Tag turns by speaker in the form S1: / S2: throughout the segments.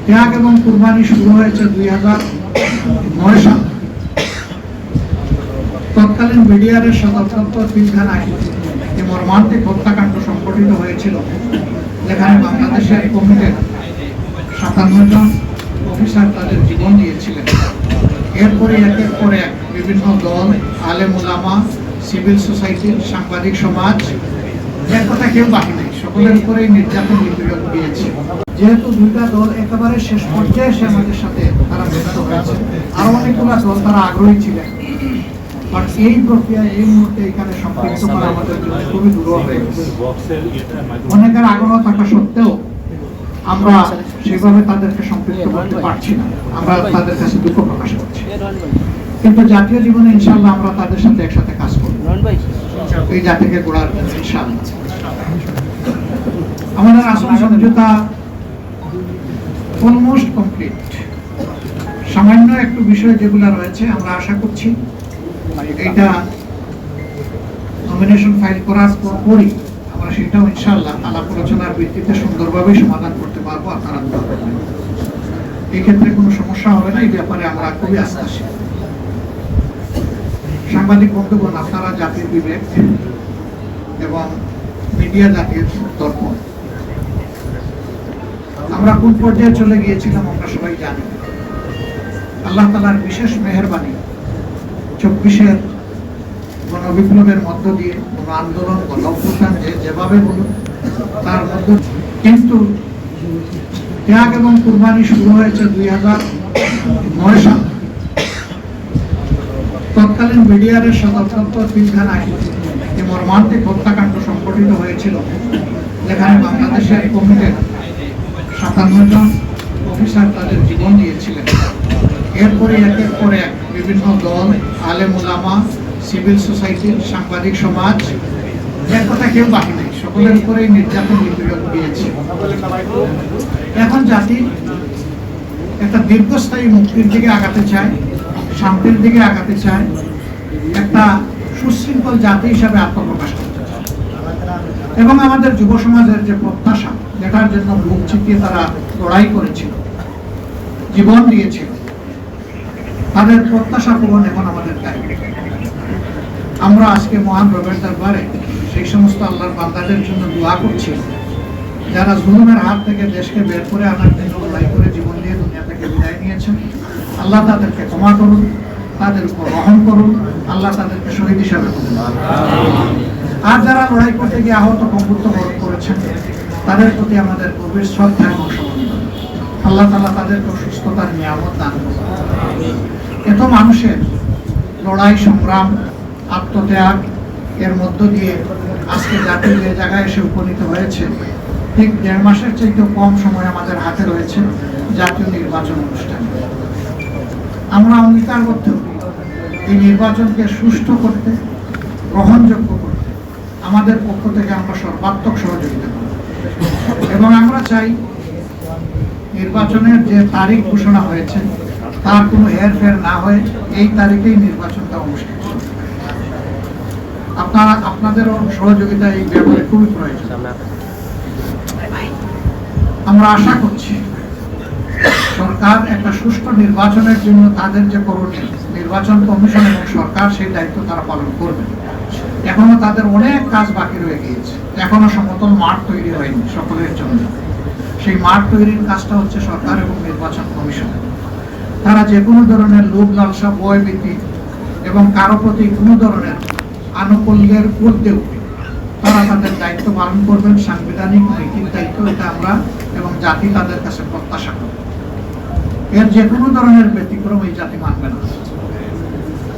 S1: ত্যাগ এবং কুরবানি শুরু হয়েছে 2009 সাল। তৎকালীন বিডিআরের সদর দপ্তর পিলখানায় যে মর্মান্তিক হত্যাকাণ্ড সংঘটিত হয়েছিল, যেখানে বাংলাদেশের কমিটির 57 জন অফিসার তাদের জীবন দিয়েছিলেন। এরপরে একের পর এক বিভিন্ন দল, আলেম ওলামা, সিভিল সোসাইটি, সাংবাদিক সমাজ, এর কথা কেউ বাকি নেই, সকলের উপরেই নির্যাতন নিপীড়ন দিয়েছে। যেহেতু দুইটা দল একেবারে শেষ পর্যায়ে এসে আমাদের সাথে তারা ব্যস্ত হয়েছে, আরো অনেকগুলো দল তারা আগ্রহী ছিলেন, বাট এই প্রক্রিয়ায় এই মুহূর্তে এখানে সম্পৃক্ত করা আমাদের জন্য খুবই দুরূহ হয়ে গেছে। অনেকের আগ্রহ থাকা সত্ত্বেও আমরা সেভাবে তাদেরকে সম্পৃক্ত করতে পারছি না, আমরা তাদের কাছে দুঃখ প্রকাশ করছি। কিন্তু জাতীয় জীবনে ইনশাআল্লাহ আমরা তাদের সাথে একসাথে কাজ করব, এই জাতিকে গড়ার জন্য ইনশাআল্লাহ। আমাদের আসল সমঝোতা অলমোস্ট কমপ্লিট। সামান্য একটু বিষয় যেগুলো রয়েছে, আমরা আশা করছি এটা নমিনেশন ফাইল করার পরই আমরা সেটাও ইনশাআল্লাহ আলাপ আলোচনার ভিত্তিতে সুন্দরভাবে সমাধান করতে পারবো। আপনারা এই ক্ষেত্রে কোনো সমস্যা হবে না, এই ব্যাপারে আমরা খুবই আস্থাশীল। সাংবাদিক বন্ধুগণ, আপনারা জাতির বিবেক এবং মিডিয়া জাতির দর্পণ। আমরা কোন পর্যায়ে চলে গিয়েছিলাম আমরা সবাই জানি। আল্লাহ তাআলার বিশেষ মেহেরবানি, 24-এর গণবিপ্লবের মধ্য দিয়ে কোন আন্দোলন, গণঅভ্যুত্থান যেভাবে বলুন তার মধ্য, কিন্তু ত্যাগ এবং কুরবানি শুরু হয়েছে 2009 সাল। তৎকালীন বিডিআরের সদর দপ্তর পিলখানায় যে মর্মান্তিক হত্যাকাণ্ড সংঘটিত হয়েছিল, যেখানে বাংলাদেশের কমিটির 57 জন অফিসার তাদের জীবন দিয়েছিলেন। এরপরে একের পর এক বিভিন্ন দল, আলেম ওলামা, সিভিল সোসাইটি, সাংবাদিক সমাজ, এর কথা কেউ বাকি নেই, সকলের উপরেই নির্যাতন নিপীড়ন দিয়েছে। এখন জাতি একটা দীর্ঘস্থায়ী মুক্তির দিকে আগাতে চায়, শান্তির দিকে আগাতে চায়, একটা সুশৃঙ্খল জাতি হিসাবে আত্মপ্রকাশ করতে চায়। এবং আমাদের যুব সমাজের যে প্রত্যাশা, যেটার জন্য বুক চিতিয়ে তারা লড়াই করেছিল, জীবন দিয়েছিল, তাদের প্রত্যাশা পূরণ এখন আমাদের দায়িত্ব। আমরা আজকে মহান রবের দরবারে সেই সমস্ত আল্লাহর বান্দাদের জন্য দোয়া করছি যারা জুলুমের হাত থেকে দেশকে বের করে আনার জন্য লড়াই করে জীবন দিয়ে দুনিয়া থেকে বিদায় নিয়েছেন। আল্লাহ তাদেরকে ক্ষমা করুন, তাদের উপর রহম করুন, আল্লাহ তাদেরকে শহীদ হিসাবে করুন। আর যারা লড়াই করতে গিয়ে আহত কবুত করেছেন, তাদের প্রতি আমাদের গভীর শ্রদ্ধা এবং সমবেদনা। আল্লাহ তাআলা তাদেরকে সুস্থতার নিয়ামত দান করুন। এত মানুষের লড়াই, সংগ্রাম, আত্মত্যাগ এর মধ্য দিয়ে আজকে জাতি যে জায়গায় এসে উপনীত হয়েছে, ঠিক 1.5 মাসের চাইতেও কম সময় আমাদের হাতে রয়েছে জাতীয় নির্বাচন অনুষ্ঠান। আমরা অঙ্গীকারবদ্ধ এই নির্বাচনকে সুষ্ঠু করতে, গ্রহণযোগ্য করতে আমাদের পক্ষ থেকে আমরা সর্বাত্মক সহযোগিতা করব। এবং আমরা চাই নির্বাচনের যে তারিখ ঘোষণা হয়েছে তার কোনো হেরফের না হয়ে এই তারিখেই নির্বাচনটা অনুষ্ঠিত হবে। আপনাদেরও সহযোগিতা এই ব্যাপারে খুবই প্রয়োজন। আমরা আশা করছি সরকার একটা সুষ্ঠু নির্বাচনের জন্য তাদের যে করণীয়, নির্বাচন কমিশন এবং সরকার সেই দায়িত্ব তারা পালন করবে। এখনো তাদের অনেক কাজ বাকি রয়ে গিয়েছে, এখনো সমতল মাঠ তৈরি হয়নি সকলের জন্য। সেই মাঠ তৈরির কাজটা হচ্ছে সরকার এবং নির্বাচন কমিশন। তারা যে কোনো ধরনের লোভ লালসা, ভয় ভীতি এবং কারো প্রতি কোনো ধরনের আনুকূল্যের ঊর্ধ্বে উঠে তারা তাদের দায়িত্ব পালন করবেন, সাংবিধানিক নৈতিক দায়িত্ব, এটা আমরা এবং জাতি তাদের কাছে প্রত্যাশা করব। এর যে কোনো ধরনের ব্যতিক্রম এই জাতি মানবে না,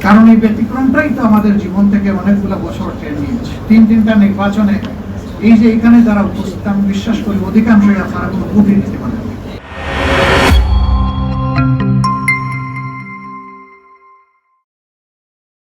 S1: কারণ এই ব্যতিক্রমটাই তো আমাদের জীবন থেকে অনেকগুলো বছর টেনে নিয়েছে। 3টা নির্বাচনে এই যে এখানে যারা উপস্থিত, আমি বিশ্বাস করি অধিকাংশই আপনারা কোনো ভোটই দিতে পারেন।